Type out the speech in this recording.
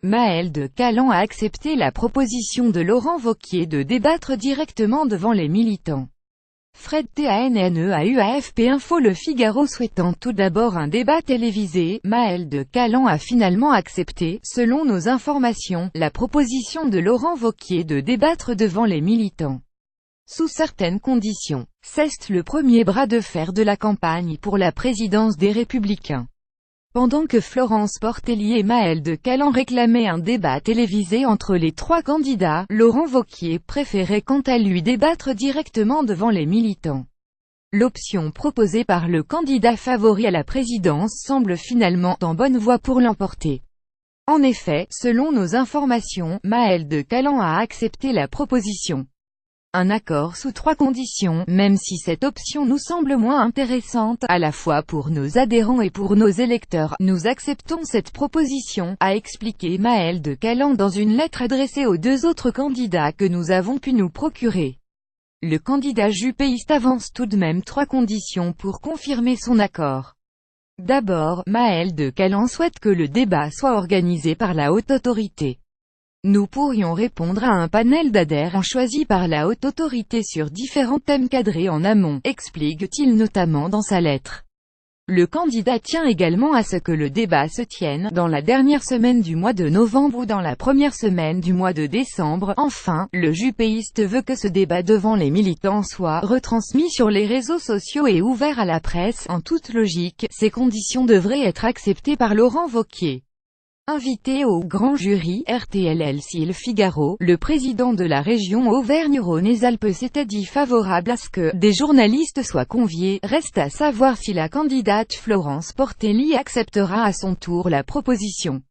Maëlle de Calan a accepté la proposition de Laurent Wauquiez de débattre directement devant les militants. Fred TANNE a eu AFP Info Le Figaro souhaitant tout d'abord un débat télévisé. Maëlle de Calan a finalement accepté, selon nos informations, la proposition de Laurent Wauquiez de débattre devant les militants. Sous certaines conditions. C'est le premier bras de fer de la campagne pour la présidence des Républicains. Pendant que Florence Portelli et Maëlle de Calan réclamaient un débat télévisé entre les trois candidats, Laurent Wauquiez préférait quant à lui débattre directement devant les militants. L'option proposée par le candidat favori à la présidence semble finalement en bonne voie pour l'emporter. En effet, selon nos informations, Maëlle de Calan a accepté la proposition. Un accord sous trois conditions, même si cette option nous semble moins intéressante, à la fois pour nos adhérents et pour nos électeurs, nous acceptons cette proposition, a expliqué Maëlle de Calan dans une lettre adressée aux deux autres candidats que nous avons pu nous procurer. Le candidat jupéiste avance tout de même trois conditions pour confirmer son accord. D'abord, Maëlle de Calan souhaite que le débat soit organisé par la haute autorité. Nous pourrions répondre à un panel d'adhérents choisis par la haute autorité sur différents thèmes cadrés en amont, explique-t-il notamment dans sa lettre. Le candidat tient également à ce que le débat se tienne dans la dernière semaine du mois de novembre ou dans la première semaine du mois de décembre. Enfin, le jupéiste veut que ce débat devant les militants soit retransmis sur les réseaux sociaux et ouvert à la presse. En toute logique, ces conditions devraient être acceptées par Laurent Wauquiez. Invité au grand jury, RTL/LCI Le Figaro, le président de la région Auvergne-Rhône-Alpes s'était dit favorable à ce que des journalistes soient conviés. Reste à savoir si la candidate Florence Portelli acceptera à son tour la proposition.